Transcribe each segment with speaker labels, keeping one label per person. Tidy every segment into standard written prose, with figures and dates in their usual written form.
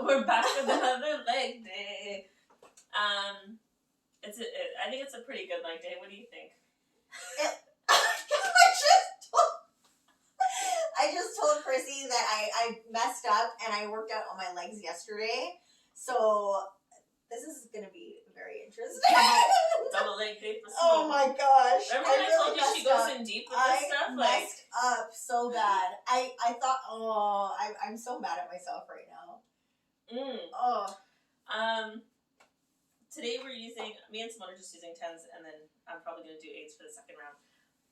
Speaker 1: We're back with another leg day. I think it's a pretty good leg day. What do you think?
Speaker 2: I just told Chrissy that I messed up and I worked out on my legs yesterday. So this is going to be very interesting.
Speaker 1: Double leg day for
Speaker 2: Oh my gosh.
Speaker 1: Remember when I told you she goes in deep with this stuff?
Speaker 2: I messed up so bad. I thought, I'm so mad at myself right now.
Speaker 1: Today we're using, me and Simone are just using 10s, and then I'm probably going to do 8s for the second round.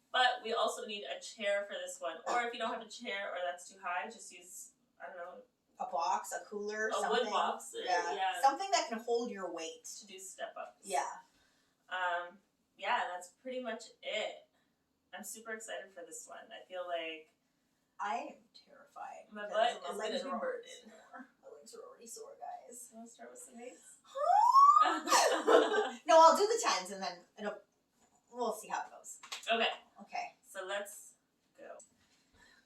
Speaker 1: But we also need a chair for this one. Or if you don't have a chair or that's too high, just use, I don't know.
Speaker 2: A box, a cooler,
Speaker 1: something.
Speaker 2: A
Speaker 1: wood box.
Speaker 2: Yeah. Something that can hold your weight.
Speaker 1: To do step-ups.
Speaker 2: Yeah.
Speaker 1: Yeah, that's pretty much it. I'm super excited for this one. I feel like...
Speaker 2: I am terrified.
Speaker 1: My butt is going to be burdened.
Speaker 2: My legs are already sore, guys.
Speaker 1: You want to start with some 8s?
Speaker 2: No, I'll do the 10s and then we'll see how it goes.
Speaker 1: Okay.
Speaker 2: So
Speaker 1: let's go.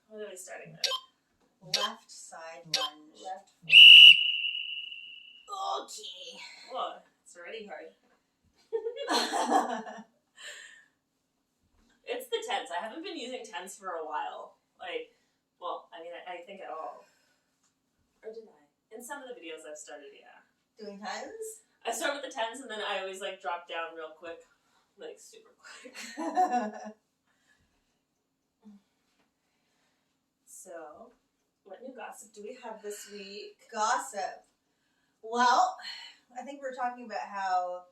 Speaker 1: What are we starting with?
Speaker 2: Left side lunge.
Speaker 1: Left foot.
Speaker 2: Okay.
Speaker 1: Whoa, it's already hard. It's the 10s. I haven't been using 10s for a while. I think at all. Or did I? In some of the videos I've started, yeah.
Speaker 2: Doing 10s?
Speaker 1: I start with the 10s and then I always drop down real quick. Super quick. So, what new gossip do we have this week?
Speaker 2: Gossip. Well, I think we're talking about how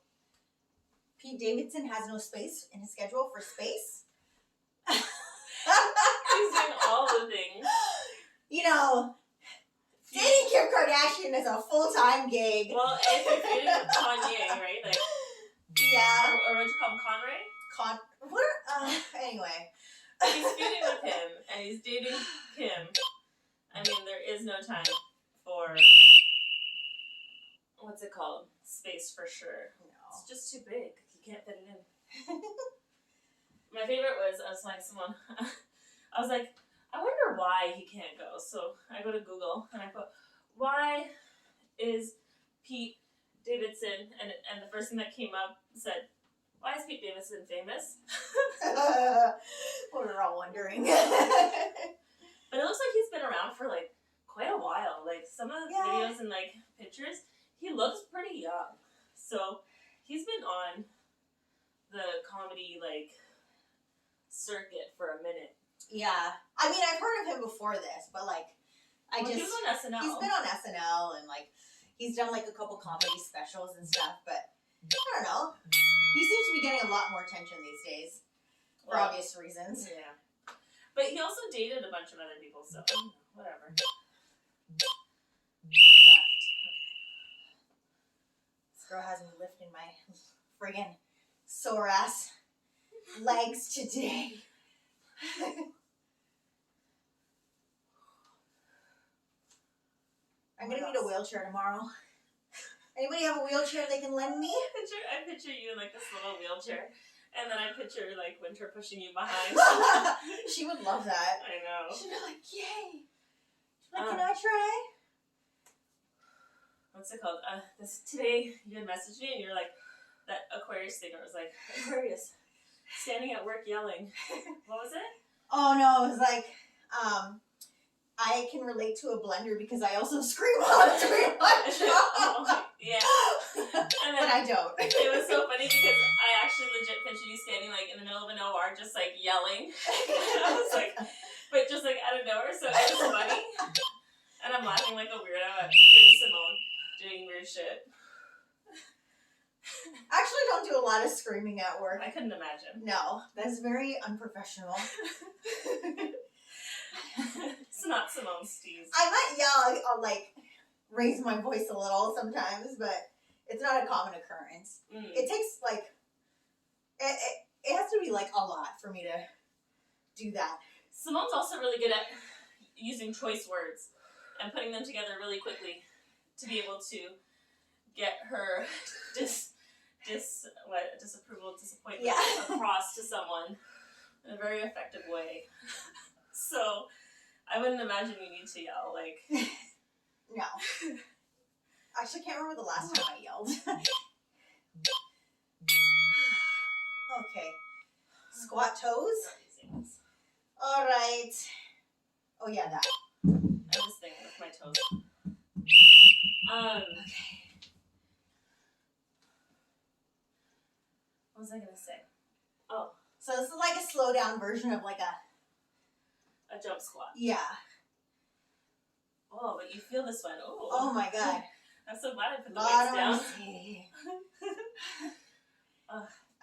Speaker 2: Pete Davidson has no space in his schedule for space.
Speaker 1: He's doing all the things.
Speaker 2: You know, dating Kim Kardashian is a full-time gig.
Speaker 1: Well, if you're dating Kanye, right?
Speaker 2: Yeah.
Speaker 1: Or what do you call him, Conray?
Speaker 2: Anyway.
Speaker 1: He's feuding with him, and he's dating Kim. I mean, there is no time for, what's it called? Space for sure.
Speaker 2: No.
Speaker 1: It's just too big. You can't fit it in. My favorite was, I was like, I wonder why he can't go. So I go to Google, and I put, why is Pete Davidson, and the first thing that came up said, why is Pete Davidson famous?
Speaker 2: Well, we're all wondering.
Speaker 1: But it looks like he's been around for quite a while. Some of the videos and pictures, he looks pretty young. So he's been on the comedy circuit for a minute.
Speaker 2: Yeah. I mean, I've heard of him before this, but
Speaker 1: he was on SNL.
Speaker 2: He's been on SNL and he's done a couple comedy specials and stuff, but I don't know. He seems to be getting a lot more attention these days. For obvious reasons.
Speaker 1: Yeah. But he also dated a bunch of other people, so whatever. Left. Okay.
Speaker 2: This girl has me lifting my friggin' sore ass legs today. I'm gonna need a wheelchair tomorrow. Anybody have a wheelchair they can lend me?
Speaker 1: I picture you in this little wheelchair, and then I picture Winter pushing you behind.
Speaker 2: She would love that.
Speaker 1: I know.
Speaker 2: She'd be like, "Yay!" Can I try?
Speaker 1: What's it called? Today you had messaged me, and you're like, that Aquarius thing. It was like Aquarius standing at work yelling. What was it?
Speaker 2: Oh no, it was I can relate to a blender because I also scream out during my job.
Speaker 1: Yeah. And then,
Speaker 2: but I don't.
Speaker 1: It was so funny because I actually legit pictured you standing in the middle of an OR just yelling. I was but just out of nowhere, so it was funny. And I'm laughing like a weirdo at picturing Simone doing weird shit.
Speaker 2: I actually don't do a lot of screaming at work.
Speaker 1: I couldn't imagine.
Speaker 2: No, that's very unprofessional.
Speaker 1: It's not Simone's steez.
Speaker 2: I might yell, I'll raise my voice a little sometimes, but it's not a common occurrence. It takes it has to be a lot for me to do that.
Speaker 1: Simone's also really good at using choice words and putting them together really quickly to be able to get her disapproval, disappointment across to someone in a very effective way. So I wouldn't imagine you need to yell
Speaker 2: No. Actually, I can't remember the last time I yelled. Okay. Squat toes. All right. Oh yeah, that.
Speaker 1: I'm just thinking with my toes. Okay. What was I gonna say? Oh.
Speaker 2: So this is like a slow down version of like
Speaker 1: a jump squat.
Speaker 2: Yeah.
Speaker 1: Oh, but you feel this one. Oh.
Speaker 2: Oh my god.
Speaker 1: I'm so glad I put the weights down.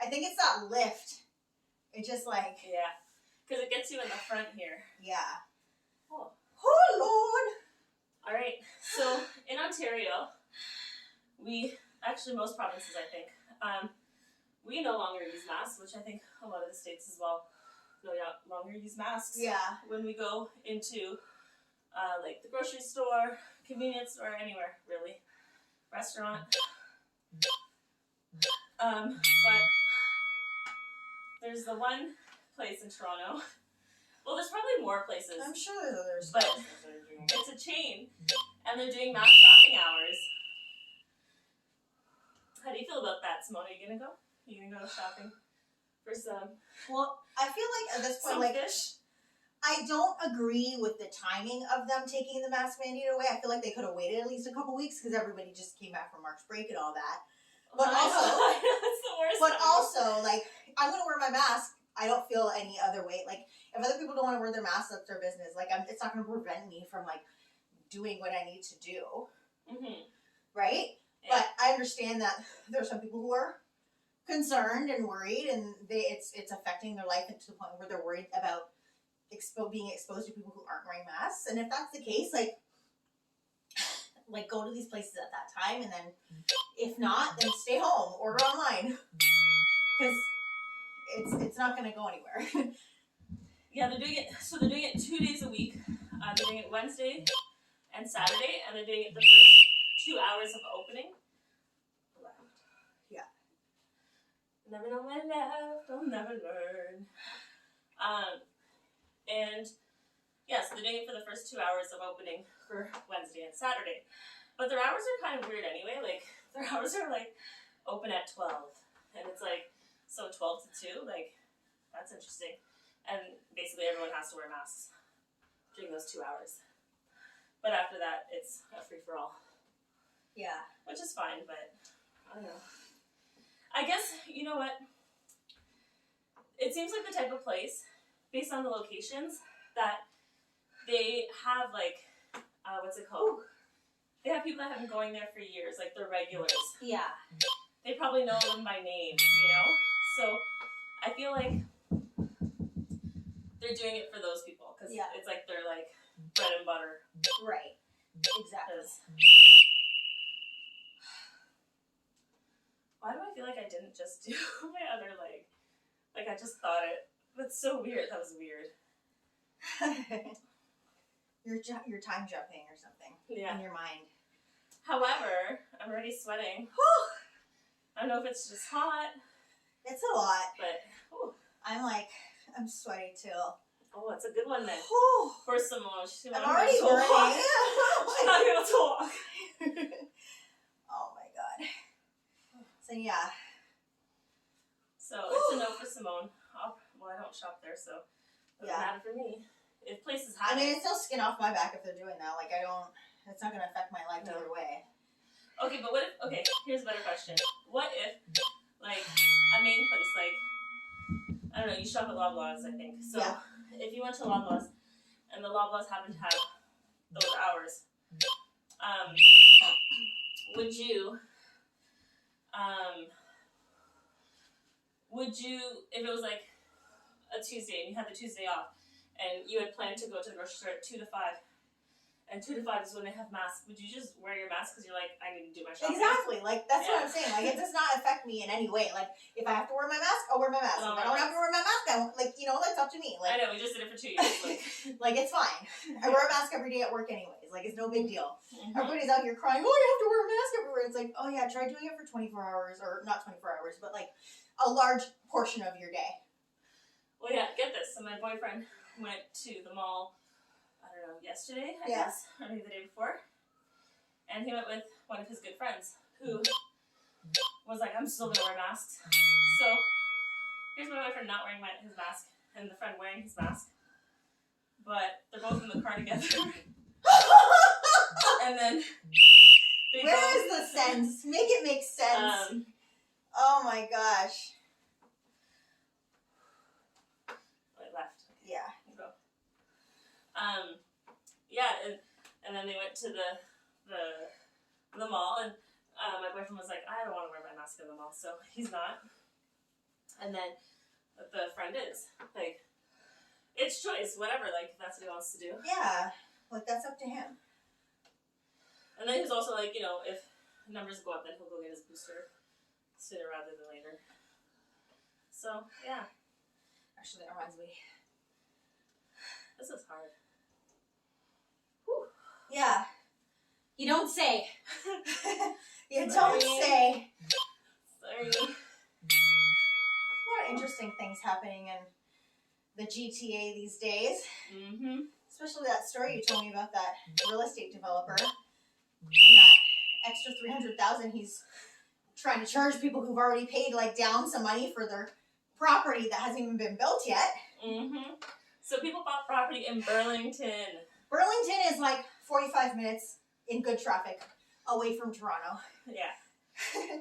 Speaker 2: I think it's that lift. It just like.
Speaker 1: Yeah. Because it gets you in the front here.
Speaker 2: Yeah.
Speaker 1: Oh.
Speaker 2: Oh Lord.
Speaker 1: All right. So in Ontario, most provinces, I think, we no longer use masks, which I think a lot of the states as well no longer use masks.
Speaker 2: Yeah.
Speaker 1: When we go into like the grocery store, convenience store, anywhere really, restaurant. But there's the one place in Toronto. Well, there's probably more places.
Speaker 2: I'm sure there's other
Speaker 1: but
Speaker 2: spots that are doing it.
Speaker 1: It's a chain, and they're doing mass shopping hours. How do you feel about that, Simone? Are you gonna go? Are you gonna go shopping for some?
Speaker 2: Well, I feel like at this point,
Speaker 1: some
Speaker 2: like
Speaker 1: fish?
Speaker 2: I don't agree with the timing of them taking the mask mandate away. I feel like they could have waited at least a couple weeks because everybody just came back from March break and all that. But also,
Speaker 1: that's the worst.
Speaker 2: But also, like, I'm gonna wear my mask. I don't feel any other way. Like, if other people don't want to wear their masks, that's their business. Like, it's not gonna prevent me from like doing what I need to do.
Speaker 1: Mm-hmm.
Speaker 2: Right? Yeah. But I understand that there are some people who are concerned and worried, and it's affecting their life to the point where they're worried about being exposed to people who aren't wearing masks. And if that's the case, like go to these places at that time, and then if not, then stay home, order online, because it's not going to go anywhere.
Speaker 1: Yeah, they're doing it. So they're doing it 2 days a week. They're doing it Wednesday and Saturday, and they're doing it the first 2 hours of opening.
Speaker 2: Yeah.
Speaker 1: Never know when left, I'll never learn. And yeah, so they're doing it for the first 2 hours of opening for Wednesday and Saturday. But their hours are kind of weird anyway. Like, their hours are like open at 12. And it's like, so 12 to 2, like, that's interesting. And basically everyone has to wear masks during those 2 hours. But after that, it's a free-for-all.
Speaker 2: Yeah.
Speaker 1: Which is fine, but I don't know. I guess, you know what? It seems like the type of place, based on the locations, that they have, like, what's it called? They have people that have been going there for years, like they're regulars.
Speaker 2: Yeah.
Speaker 1: They probably know them by name, you know? So I feel like they're doing it for those people, because it's like they're like bread and butter.
Speaker 2: Right. Exactly.
Speaker 1: Why do I feel like I didn't just do my other leg? Like, I just thought it. That's so weird. That was weird.
Speaker 2: You're time jumping or something.
Speaker 1: Yeah.
Speaker 2: In your mind.
Speaker 1: However, I'm already sweating.
Speaker 2: Whew. I
Speaker 1: don't know if it's just hot.
Speaker 2: It's a lot.
Speaker 1: But,
Speaker 2: I'm sweaty too.
Speaker 1: Oh, it's a good one then.
Speaker 2: Whew.
Speaker 1: For Simone.
Speaker 2: I'm already burning.
Speaker 1: She's not able to walk.
Speaker 2: Oh my god. So yeah.
Speaker 1: So it's a no for Simone. I don't shop there, so it doesn't matter for me. If places have
Speaker 2: it's no skin off my back if they're doing that. Like, it's not going to affect my life either way.
Speaker 1: Okay, but what if, here's a better question. What if, like, a main place, like, I don't know, you shop at Loblaws, I think. So if you went to Loblaws, and the Loblaws happen to have those hours, would you, if it was like a Tuesday and you had the Tuesday off and you had planned to go to the grocery store at 2 to 5 and 2 to 5 is when they have masks, would you just wear your mask because you're like, I need to do my shopping?
Speaker 2: Exactly. Like, that's what I'm saying. Like, it does not affect me in any way. Like, if I have to wear my mask, I'll wear my mask. If I don't have to wear my mask, I won't. Like, that's up to me. Like,
Speaker 1: I know, we just did it for 2 years.
Speaker 2: Like, it's fine. I wear a mask every day at work anyways. Like, it's no big deal.
Speaker 1: Mm-hmm.
Speaker 2: Everybody's out here crying, oh, you have to wear a mask everywhere. It's like, oh yeah, try doing it for 24 hours. Or not 24 hours, but like a large portion of your day.
Speaker 1: Well, yeah, get this. So my boyfriend went to the mall, I don't know, yesterday, I guess, or maybe the day before. And he went with one of his good friends who was like, I'm still gonna wear masks. So here's my boyfriend not wearing his mask and the friend wearing his mask. But they're both in the car together. And then
Speaker 2: where is the sense? Make it make sense. Oh my gosh.
Speaker 1: Right, left.
Speaker 2: Yeah.
Speaker 1: Go. Yeah, and then they went to the mall, and my boyfriend was like, I don't want to wear my mask in the mall, so he's not. And then the friend is. Like, it's choice, whatever, like, if that's what he wants to do.
Speaker 2: Yeah, like, that's up to him.
Speaker 1: And then he's also like, you know, if numbers go up, then he'll go get his booster sooner rather than later. So, yeah.
Speaker 2: Actually, that reminds me.
Speaker 1: This is hard.
Speaker 2: Whew. Yeah. You don't say. You
Speaker 1: Sorry.
Speaker 2: don't say.
Speaker 1: Sorry.
Speaker 2: A lot of interesting things happening in the GTA these days.
Speaker 1: Mm-hmm.
Speaker 2: Especially that story you told me about that real estate developer and that extra $300,000 he's trying to charge people who've already paid like down some money for their property that hasn't even been built yet.
Speaker 1: Mm-hmm. So people bought property in Burlington.
Speaker 2: Burlington is like 45 minutes in good traffic away from Toronto.
Speaker 1: Yeah.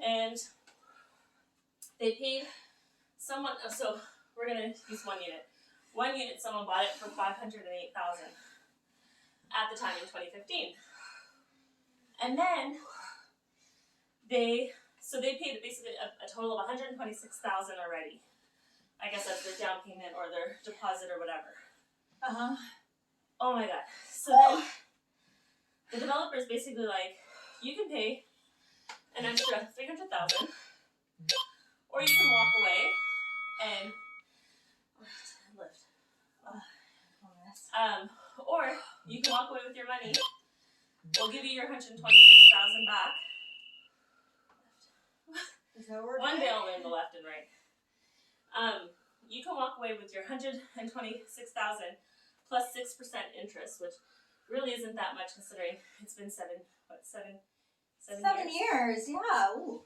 Speaker 1: And they paid someone, so we're going to use one unit. One unit, someone bought it for $508,000 at the time in 2015. And then they paid basically a total of $126,000 already. I guess that's their down payment or their deposit or whatever.
Speaker 2: Uh-huh.
Speaker 1: Oh my god. So then the developer's basically like, you can pay an extra $300,000 or you can walk away and lift. Or you can walk away with your money. We'll give you your $126,000 back.
Speaker 2: Is that word?
Speaker 1: One day I'll learn the left and right. You can walk away with your $126,000 plus 6% interest, which really isn't that much considering it's been seven
Speaker 2: years. Yeah. Ooh.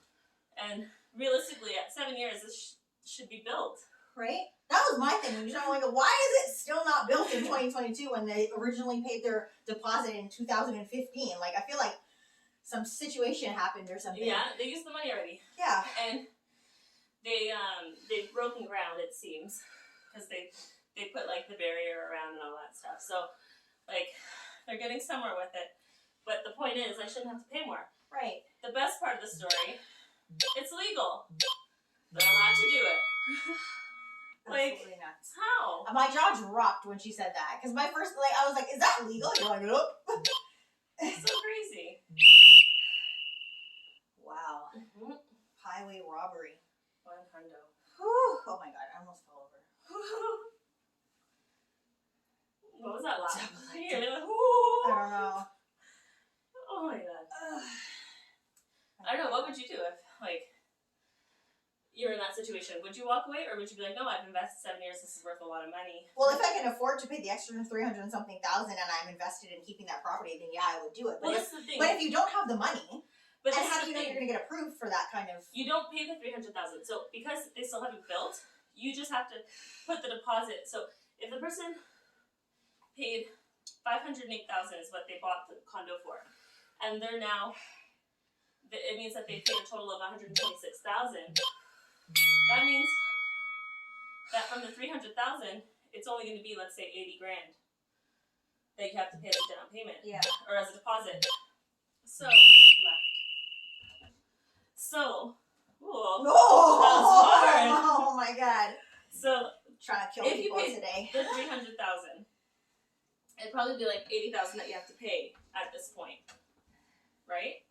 Speaker 1: And realistically, at 7 years, this should be built.
Speaker 2: Right? That was my thing. You know, like, why is it still not built in 2022 when they originally paid their deposit in 2015? Like, I feel like some situation happened or something.
Speaker 1: Yeah, they used the money already.
Speaker 2: Yeah.
Speaker 1: And they've broken ground, it seems, because they put like the barrier around and all that stuff. So, like, they're getting somewhere with it. But the point is, I shouldn't have to pay more.
Speaker 2: Right.
Speaker 1: The best part of the story, it's legal. They're allowed to do it. Like,
Speaker 2: absolutely nuts.
Speaker 1: How?
Speaker 2: My jaw dropped when she said that. Because my first, like, I was like, is that legal? You're like, nope.
Speaker 1: It's so crazy.
Speaker 2: Wow.
Speaker 1: Mm-hmm.
Speaker 2: Highway robbery.
Speaker 1: One hundo.
Speaker 2: Whew. Oh my god, I almost fell over.
Speaker 1: What was that laugh? You're like,
Speaker 2: I don't know.
Speaker 1: Oh my god. I don't know, what would you do if, like, you're in that situation? Would you walk away, or would you be like, no, I've invested 7 years, this is worth a lot of money?
Speaker 2: Well, if I can afford to pay the extra $300 and something thousand and I'm invested in keeping that property, then yeah, I would do it.
Speaker 1: Well, that's the thing.
Speaker 2: But if you don't have the money,
Speaker 1: but
Speaker 2: and how do you know you're going to get approved for that kind of...
Speaker 1: You don't pay the $300,000. So because they still haven't built, you just have to put the deposit. So if the person paid $508,000 is what they bought the condo for, and they're now, it means that they paid a total of $126,000. That means that from the $300,000, it's only going to be, let's say, $80,000 that you have to pay as a down payment, or as a deposit. So left. So, ooh,
Speaker 2: no!
Speaker 1: That was hard.
Speaker 2: Oh my god.
Speaker 1: So
Speaker 2: trying to kill
Speaker 1: if you
Speaker 2: people
Speaker 1: paid
Speaker 2: today.
Speaker 1: the $300,000, it'd probably be like $80,000 that you have to pay at this point, right?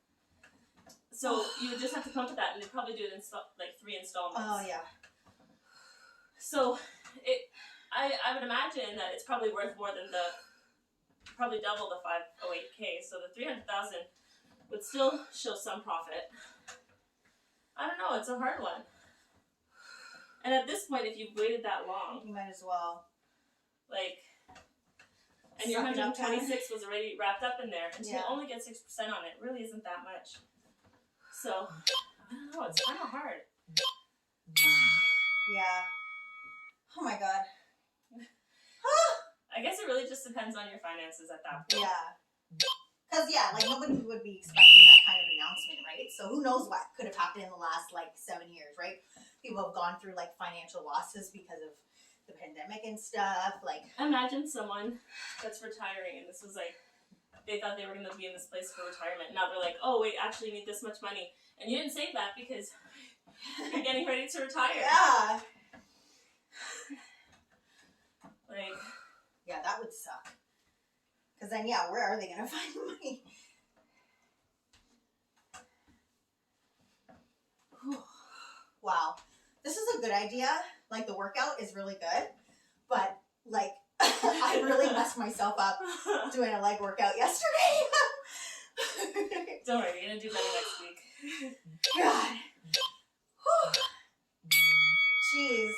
Speaker 1: So you would just have to come up with that, and they'd probably do it in like 3 installments.
Speaker 2: Oh yeah.
Speaker 1: So I would imagine that it's probably worth more than probably double the $508K. So the $300,000 would still show some profit. I don't know. It's a hard one. And at this point, if you've waited that long,
Speaker 2: You might as well.
Speaker 1: like, And your
Speaker 2: Suck it up,
Speaker 1: 126 was already wrapped up in there. And to
Speaker 2: Yeah.
Speaker 1: only get 6% on it really isn't that much. So, I don't know, it's kind of hard.
Speaker 2: Yeah. Oh my god.
Speaker 1: I guess it really just depends on your finances at that point.
Speaker 2: Yeah. Because, yeah, like, nobody would be expecting that kind of announcement, right? So who knows what could have happened in the last, like, 7 years, right? People have gone through, like, financial losses because of the pandemic and stuff. Like,
Speaker 1: imagine someone that's retiring and this was like, they thought they were going to be in this place for retirement. Now they're like, oh, wait, actually you need this much money. And you didn't save that because you're getting ready to retire.
Speaker 2: yeah.
Speaker 1: Like,
Speaker 2: Yeah, that would suck. Because then, yeah, where are they going to find the money? Wow. This is a good idea. Like, the workout is really good. But, like, I really messed myself up doing a leg workout yesterday.
Speaker 1: don't worry, you're going to do better next week.
Speaker 2: God. Whew. Jeez.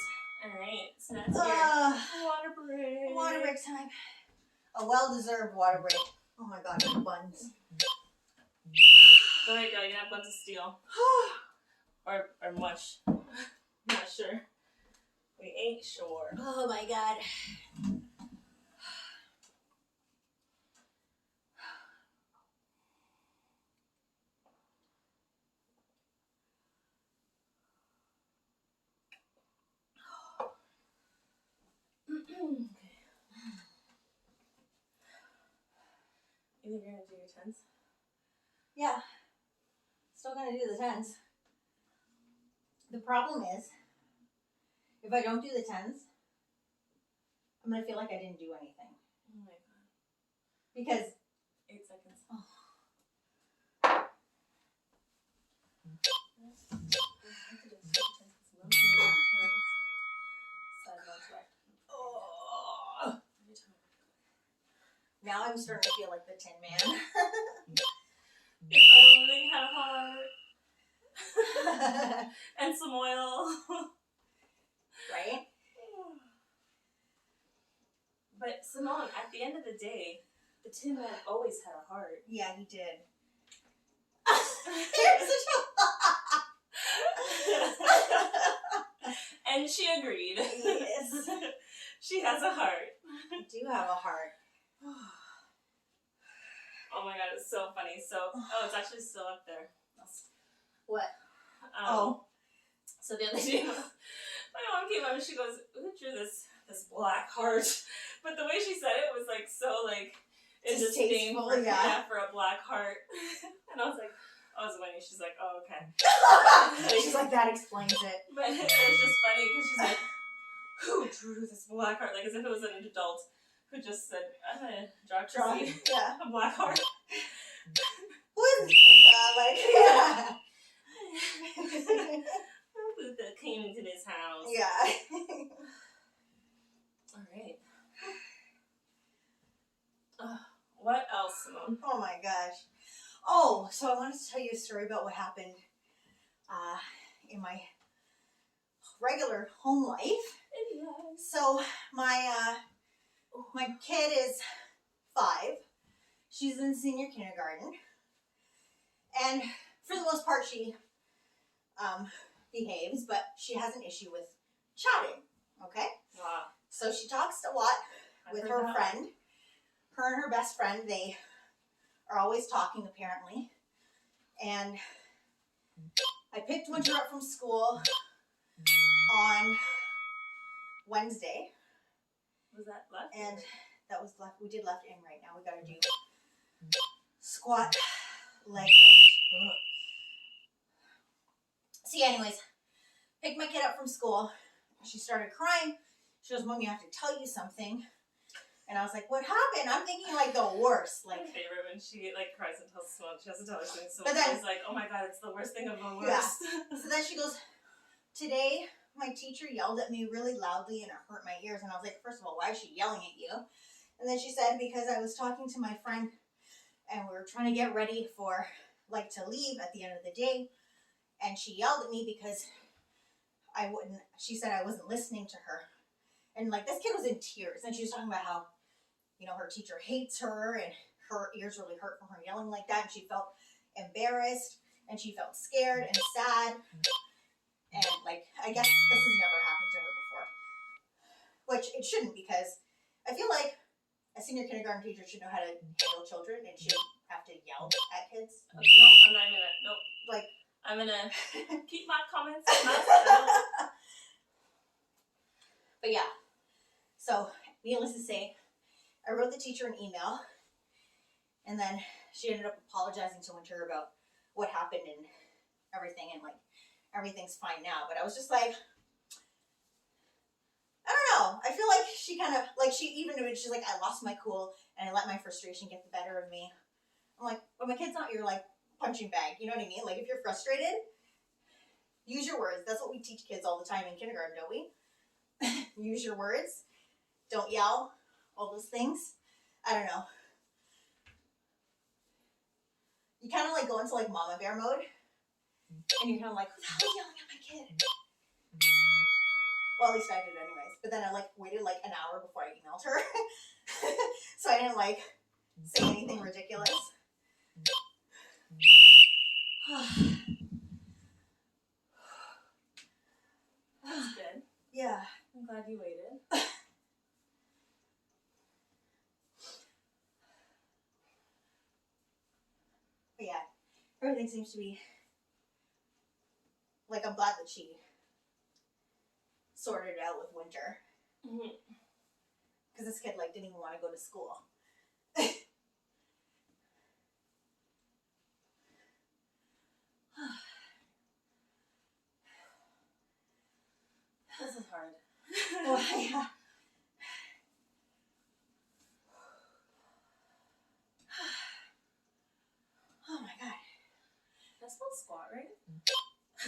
Speaker 1: Alright, so that's your water break.
Speaker 2: Water break time. A well-deserved water break. Oh my god, my buns.
Speaker 1: Go ahead, girl, you're going to have buns of steel. Or mush. Not sure. We ain't sure.
Speaker 2: Oh my god.
Speaker 1: Okay. You think you're going to do your tens?
Speaker 2: Yeah. Still gonna do the tens. The problem is, if I don't do the tens, I'm gonna feel like I didn't do anything.
Speaker 1: Oh my god.
Speaker 2: Because
Speaker 1: 8 seconds.
Speaker 2: now I'm starting to feel like the Tin Man.
Speaker 1: If I only had a heart. And some oil.
Speaker 2: Right?
Speaker 1: But Simone, at the end of the day, the Tin Man always had a heart.
Speaker 2: Yeah, he did.
Speaker 1: And she agreed.
Speaker 2: Yes.
Speaker 1: She has a heart.
Speaker 2: I do have a heart.
Speaker 1: Oh my god, it's so funny. So, it's actually still up there.
Speaker 2: What?
Speaker 1: So the other day, my mom came up and she goes, "Who drew this black heart?" But the way she said it was like so like it just came for, for a black heart. And I was like, "Oh, it's Winnie." She's like, "Oh, okay."
Speaker 2: She's like, that explains it.
Speaker 1: But it was just funny because she's like, "Who drew this black heart?" Like as if it was an adult who just said, "I'm gonna draw a black heart."
Speaker 2: Yeah.
Speaker 1: Buddha came into this house.
Speaker 2: Yeah.
Speaker 1: Alright. What else, Simone?
Speaker 2: Oh my gosh. Oh, so I wanted to tell you a story about what happened in my regular home life. So my kid is 5. She's in senior kindergarten. And for the most part, she behaves, but she has an issue with chatting, okay?
Speaker 1: Wow.
Speaker 2: So she talks a lot with her friend. Her and her best friend, they are always talking, apparently. And I picked Winter up from school on Wednesday.
Speaker 1: Was that left?
Speaker 2: And that was left. We did left in right now. We gotta do squat, leg lift. See, anyways, picked my kid up from school. She started crying. She goes, "Mom, you have to tell you something." And I was like, "What happened?" I'm thinking like the worst. Like,
Speaker 1: my favorite when she like cries and tells someone she has to tell her something. So
Speaker 2: but then,
Speaker 1: she's like, "Oh my god, it's the worst thing of the worst."
Speaker 2: Yeah. So then she goes, "Today my teacher yelled at me really loudly and it hurt my ears." And I was like, "First of all, why is she yelling at you?" And then she said, "Because I was talking to my friend and we were trying to get ready for like to leave at the end of the day. And she yelled at me because she said I wasn't listening to her." And like this kid was in tears and she was talking about how, her teacher hates her and her ears really hurt from her yelling like that, and she felt embarrassed and she felt scared and sad. And like, I guess this has never happened to her before, which it shouldn't, because I feel like a senior kindergarten teacher should know how to handle children and shouldn't have to yell at kids.
Speaker 1: No, I'm not gonna. Nope.
Speaker 2: Like,
Speaker 1: I'm gonna keep my comments.
Speaker 2: But yeah, so needless to say, I wrote the teacher an email, and then she ended up apologizing to Winter about what happened and everything, and like everything's fine now. But I was just like, I don't know. I feel like she kind of like she's like, I lost my cool and I let my frustration get the better of me. I'm like, but my kid's not your like punching bag. You know what I mean? Like, if you're frustrated, use your words. That's what we teach kids all the time in kindergarten, don't we? Use your words. Don't yell. All those things. I don't know. You kind of like go into like mama bear mode, and you're kind of like, who the hell is yelling at my kid? Well, at least I did anyways. But then I like waited like an hour before I emailed her, so I didn't like say anything ridiculous.
Speaker 1: That's good.
Speaker 2: Yeah.
Speaker 1: I'm glad you waited.
Speaker 2: But yeah, everything seems to be like, I'm glad that she sorted it out with Winter. Because this kid like didn't even want to go to school.
Speaker 1: This is hard.
Speaker 2: Oh, yeah. Oh my god.
Speaker 1: That's not squat, right?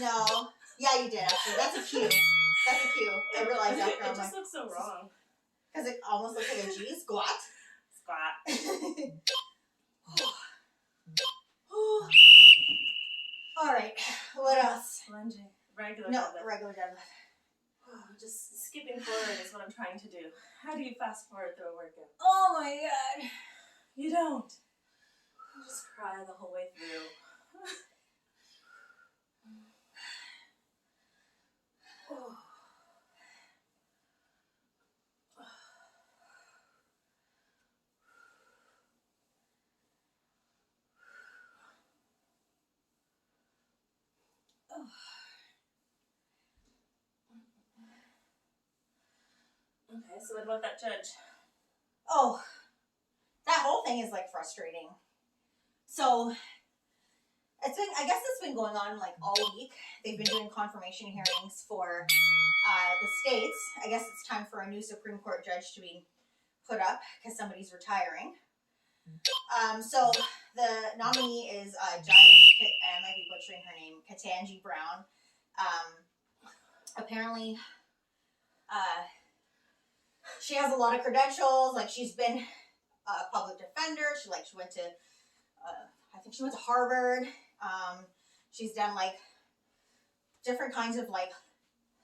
Speaker 2: No. Yeah, you did actually. That's a cue. That's a cue. I realized after.
Speaker 1: It just looks so wrong.
Speaker 2: Because it almost looks like a G. Squat.
Speaker 1: Squat.
Speaker 2: Alright. What else?
Speaker 1: Lunging. Regular
Speaker 2: No,
Speaker 1: deadlift.
Speaker 2: regular deadlift.
Speaker 1: Just skipping forward is what I'm trying to do. How do you fast forward through a workout?
Speaker 2: Oh my god.
Speaker 1: You don't. You just cry the whole way through. Okay, so what about that judge?
Speaker 2: Oh, that whole thing is like frustrating. So I guess it's been going on like all week. They've been doing confirmation hearings for the states. I guess it's time for a new Supreme Court judge to be put up because somebody's retiring. So the nominee is Judge, I might be butchering her name, Ketanji Brown. Apparently, she has a lot of credentials. Like, she's been a public defender. She went to, I think she went to Harvard. She's done like different kinds of like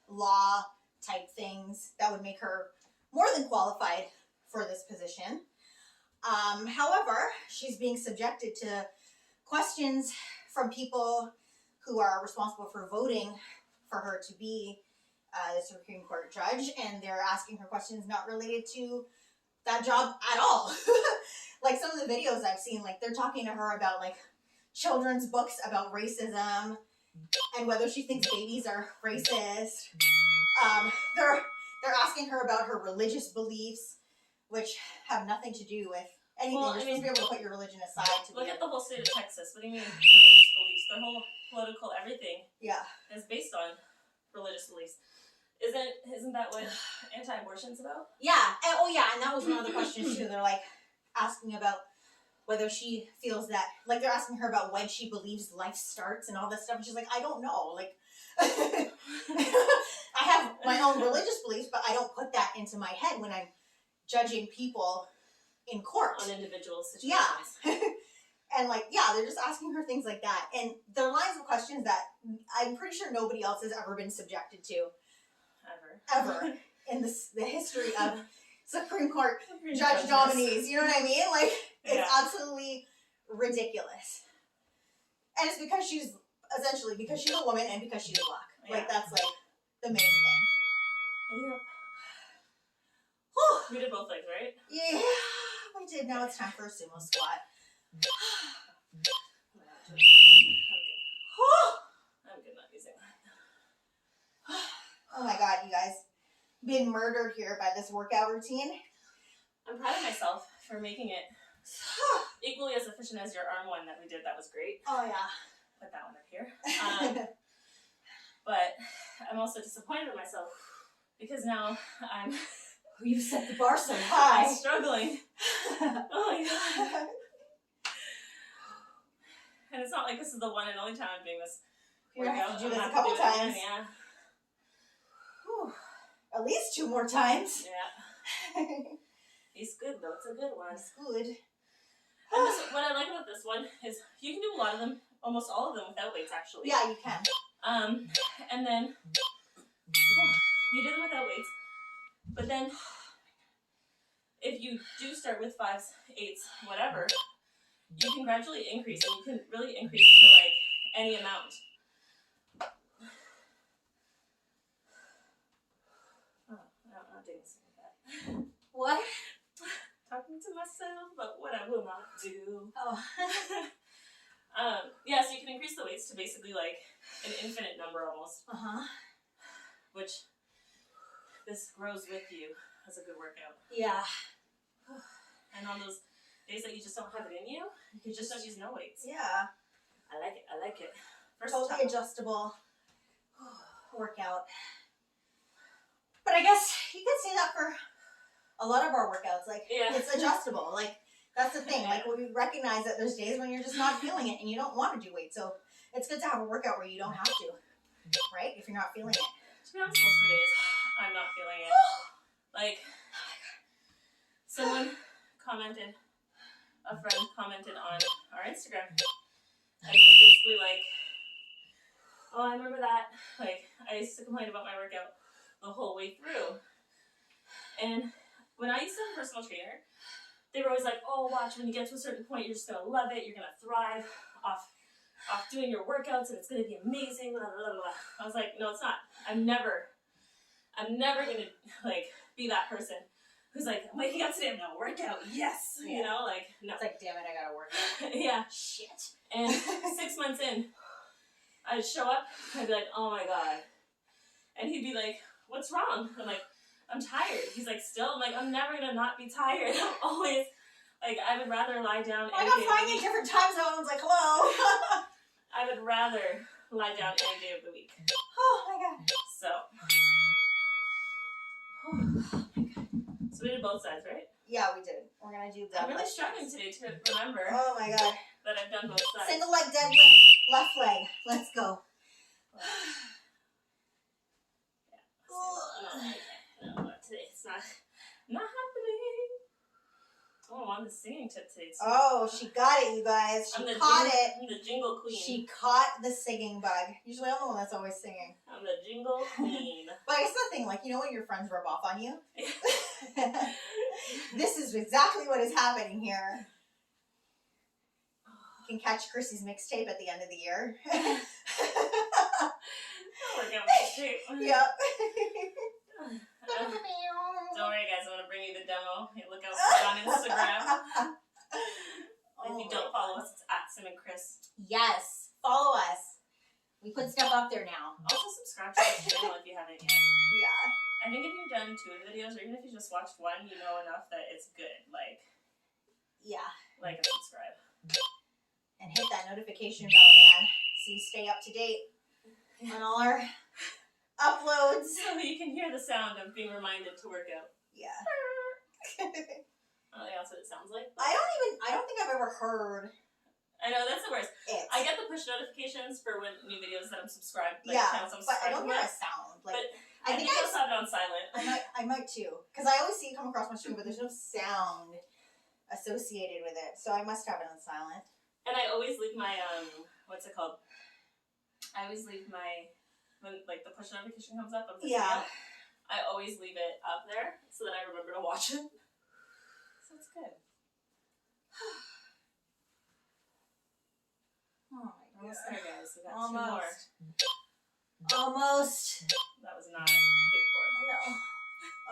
Speaker 2: law type things that would make her more than qualified for this position. However, she's being subjected to questions from people who are responsible for voting for her to be the Supreme Court judge, and they're asking her questions not related to that job at all. Like, some of the videos I've seen, like, they're talking to her about like children's books about racism and whether she thinks babies are racist. They're asking her about her religious beliefs, which have nothing to do with anything.
Speaker 1: Well,
Speaker 2: You're supposed to be able to put your religion aside.
Speaker 1: Look at the whole state of Texas. What do you mean religious beliefs? Their whole political everything is based on religious beliefs. Isn't that what anti-abortion's about?
Speaker 2: Yeah. And that was one of the questions too. They're like asking about whether she feels that, like, they're asking her about when she believes life starts and all this stuff. And she's like, I don't know. Like, I have my own religious beliefs, but I don't put that into my head when I'm judging people in court.
Speaker 1: On individual situations.
Speaker 2: Yeah. And like, they're just asking her things like that. And they're lines of questions that I'm pretty sure nobody else has ever been subjected to. Ever. In the history of Supreme Court
Speaker 1: Supreme
Speaker 2: judge
Speaker 1: Justice.
Speaker 2: nominees. You know what I mean? Like, it's
Speaker 1: Yeah.
Speaker 2: absolutely ridiculous. And it's because she's a woman and because she's black.
Speaker 1: Yeah.
Speaker 2: Like, that's like the main thing.
Speaker 1: Yep. We did both legs, right?
Speaker 2: Yeah, we did. Now it's time for a sumo squat.
Speaker 1: I'm good not using that.
Speaker 2: Oh my god, you guys. Been murdered here by this workout routine.
Speaker 1: I'm proud of myself for making it equally as efficient as your arm one that we did. That was great.
Speaker 2: Oh yeah.
Speaker 1: Put that one up here. But I'm also disappointed with myself because now
Speaker 2: You set the bar so high.
Speaker 1: I'm struggling. Oh my god. And it's not like this is the one and only time I'm doing this.
Speaker 2: You're gonna have to do
Speaker 1: I'm
Speaker 2: this a
Speaker 1: gonna
Speaker 2: couple
Speaker 1: do it again,
Speaker 2: times.
Speaker 1: Yeah.
Speaker 2: Whew. At least 2 more times.
Speaker 1: Yeah. It's good though. It's a good one.
Speaker 2: It's good.
Speaker 1: And what I like about this one is you can do a lot of them, almost all of them without weights actually.
Speaker 2: Yeah, you can.
Speaker 1: And then you do them without weights, but then if you do start with 5s, 8s, whatever, you can gradually increase, and you can really increase to like any amount. Oh, I'm not doing something like that.
Speaker 2: What?
Speaker 1: Talking to myself about what I will not do.
Speaker 2: Oh.
Speaker 1: Yeah, so you can increase the weights to basically like an infinite number almost.
Speaker 2: Uh-huh.
Speaker 1: Which this grows with you as a good workout.
Speaker 2: Yeah.
Speaker 1: And on those days that you just don't have it in you, you can just use no weights.
Speaker 2: Yeah.
Speaker 1: I like it. I like it.
Speaker 2: Totally adjustable workout. But I guess you could say that for a lot of our workouts. Like,
Speaker 1: yeah.
Speaker 2: It's adjustable. Like, that's the thing. Like, we recognize that there's days when you're just not feeling it and you don't want to do weight. So it's good to have a workout where you don't have to, right? If you're not feeling it.
Speaker 1: To be honest, most of the days I'm not feeling it. Like, a friend commented on our Instagram, and it was basically like, oh, I remember that. Like, I used to complain about my workout the whole way through. And when I used to have a personal trainer, they were always like, oh, watch, when you get to a certain point, you're just going to love it. You're going to thrive off doing your workouts, and it's going to be amazing, blah, blah, blah. I was like, no, it's not. I'm never going to, like, be that person who's like, I'm waking up today, I'm going to work out. Yes.
Speaker 2: Yeah.
Speaker 1: You know, like, no.
Speaker 2: It's like, damn it, I got to work out.
Speaker 1: Yeah.
Speaker 2: Shit.
Speaker 1: And 6 months in, I'd show up, I'd be like, oh my god. And he'd be like, what's wrong? I'm like, I'm tired. He's like, still? I'm like, I'm never going to not be tired. I'm always, like, I would rather lie down
Speaker 2: I got flying in different time zones, like, hello.
Speaker 1: I would rather lie down any day of the week.
Speaker 2: Oh my god.
Speaker 1: So. So we did both sides, right?
Speaker 2: Yeah, we did. We're gonna do that.
Speaker 1: I'm really struggling today to remember
Speaker 2: Oh my god.
Speaker 1: that I've done both sides.
Speaker 2: Single leg deadlift, left leg. Let's go.
Speaker 1: No, today it's not happening. Oh, I'm the singing tip today too.
Speaker 2: Oh, she got it, you guys. She caught it.
Speaker 1: I'm the jingle queen.
Speaker 2: She caught the singing bug. Usually I'm the one that's always singing.
Speaker 1: I'm the jingle queen.
Speaker 2: But it's the thing, like, you know when your friends rub off on you? This is exactly what is happening here. You can catch Chrissy's mixtape at the end of the year.
Speaker 1: I'll work out my shape.
Speaker 2: Yep.
Speaker 1: Don't worry, guys. I'm gonna bring you the demo. Hey, look out for it on Instagram. If you don't follow us, it's at Sim and Cris.
Speaker 2: Yes, follow us. We put stuff up there now.
Speaker 1: Also, subscribe to the channel if you haven't yet.
Speaker 2: Yeah.
Speaker 1: I think if you've done 2 videos, or even if you just watched one, you know enough that it's good. Like and subscribe.
Speaker 2: And hit that notification bell, man, so you stay up to date on all our uploads.
Speaker 1: So you can hear the sound of being reminded to work out.
Speaker 2: Yeah.
Speaker 1: I don't think that's what it sounds like.
Speaker 2: I don't think I've ever heard
Speaker 1: I know, that's the worst.
Speaker 2: it.
Speaker 1: I get the push notifications for when new videos that I'm subscribed, like
Speaker 2: yeah,
Speaker 1: channels I'm
Speaker 2: but I don't
Speaker 1: subscribed
Speaker 2: hear a
Speaker 1: with.
Speaker 2: sound. Like,
Speaker 1: But
Speaker 2: I think
Speaker 1: I have it on silent.
Speaker 2: I might too, because I always see it come across my screen, but there's no sound associated with it, so I must have it on silent.
Speaker 1: And I always leave my what's it called? I always leave my when like the push notification comes up of the video. I always leave it up there so that I remember to watch it. So it's good.
Speaker 2: Oh my
Speaker 1: Almost
Speaker 2: god.
Speaker 1: there, guys. We got 2 more.
Speaker 2: Almost.
Speaker 1: That was not good form.
Speaker 2: No.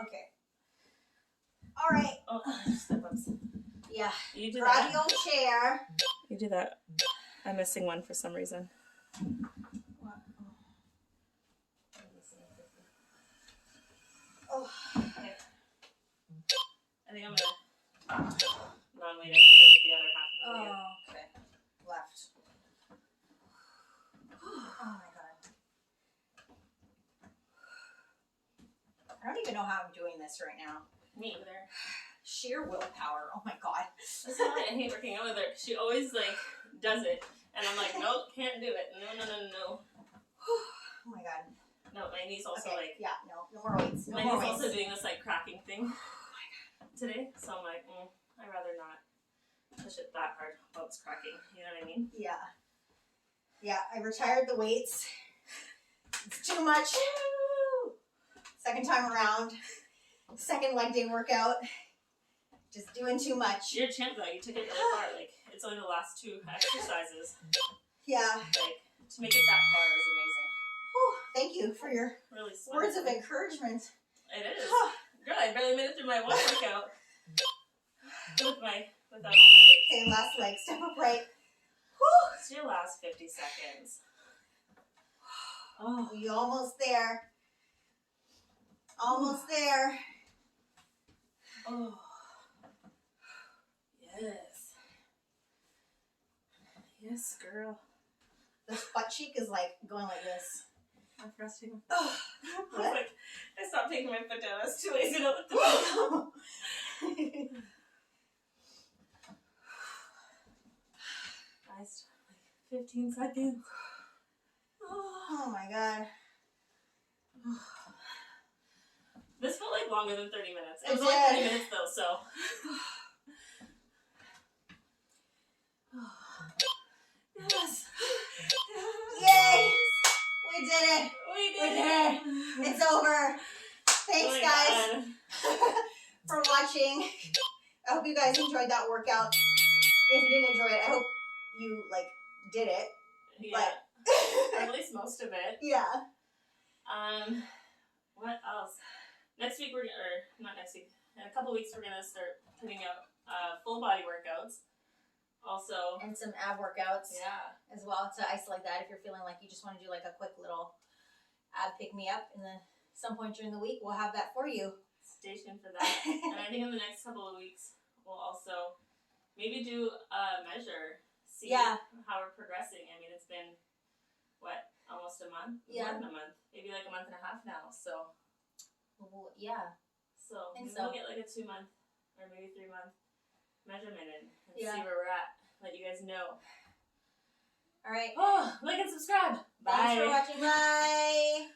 Speaker 2: Okay. All right.
Speaker 1: Oh, step-ups.
Speaker 2: Yeah.
Speaker 1: You do
Speaker 2: Grab
Speaker 1: that.
Speaker 2: your chair.
Speaker 1: You do that. I'm missing one for some reason.
Speaker 2: Oh.
Speaker 1: Okay. I think I'm gonna non-weight it as I did the other half of the video.
Speaker 2: Oh, okay. Left. Oh my god. I don't even know how I'm doing this right now.
Speaker 1: Me either.
Speaker 2: Sheer willpower. Oh my god.
Speaker 1: That's why I hate working out with her. She always does it, and I'm like, nope, can't do it. No.
Speaker 2: Oh my god.
Speaker 1: No, my knee's also
Speaker 2: yeah, no more weights.
Speaker 1: my knee's also doing this cracking thing today. So I'm like, I'd rather not push it that hard while it's cracking. You know what I mean?
Speaker 2: Yeah. Yeah, I retired the weights. It's too much. Second time around. Second leg day workout. Just doing too much.
Speaker 1: You're a champ though. You took it really far. It's only the last 2 exercises.
Speaker 2: Yeah.
Speaker 1: To make it that far is amazing.
Speaker 2: Whew, thank you for your
Speaker 1: Really smart.
Speaker 2: words of encouragement.
Speaker 1: It is. Girl, I barely made it through my one workout. Without all my weight.
Speaker 2: Okay, last leg. Step upright.
Speaker 1: It's your last 50 seconds. Oh.
Speaker 2: We almost there. Almost there.
Speaker 1: Oh. Yes. Yes, girl.
Speaker 2: This butt cheek is going like this.
Speaker 1: I'm resting.
Speaker 2: Oh.
Speaker 1: I stopped taking my foot down. I was too lazy to lift the foot. Guys, 15 seconds.
Speaker 2: Oh my god.
Speaker 1: This felt longer than 30 minutes. It
Speaker 2: It
Speaker 1: was only
Speaker 2: did.
Speaker 1: 30 minutes though, so. Yes.
Speaker 2: Yay! We did it.
Speaker 1: We
Speaker 2: We
Speaker 1: did
Speaker 2: did
Speaker 1: it.
Speaker 2: It's over. Thanks,
Speaker 1: Oh my
Speaker 2: guys,
Speaker 1: God.
Speaker 2: for watching. I hope you guys enjoyed that workout. If you didn't enjoy it, I hope you did it.
Speaker 1: Yeah. Or at least most of it.
Speaker 2: Yeah.
Speaker 1: What else? Next week not next week. In a couple weeks we're gonna start putting out full body workouts. Also.
Speaker 2: And some ab workouts.
Speaker 1: Yeah.
Speaker 2: As well to isolate that if you're feeling like you just want to do a quick little ab pick me up in some point during the week, we'll have that for you.
Speaker 1: Stay tuned for that. And I think in the next couple of weeks we'll also maybe do a measure. See how we're progressing. I mean, it's been almost a month?
Speaker 2: Yeah.
Speaker 1: More than a month. Maybe a month and a half now. So
Speaker 2: Yeah.
Speaker 1: So maybe
Speaker 2: so.
Speaker 1: we'll get a 2-month or maybe 3-month measurement and see
Speaker 2: Yeah.
Speaker 1: where we're at. Let you guys know.
Speaker 2: All right.
Speaker 1: Oh, like and subscribe. Bye.
Speaker 2: Thanks for watching. Bye.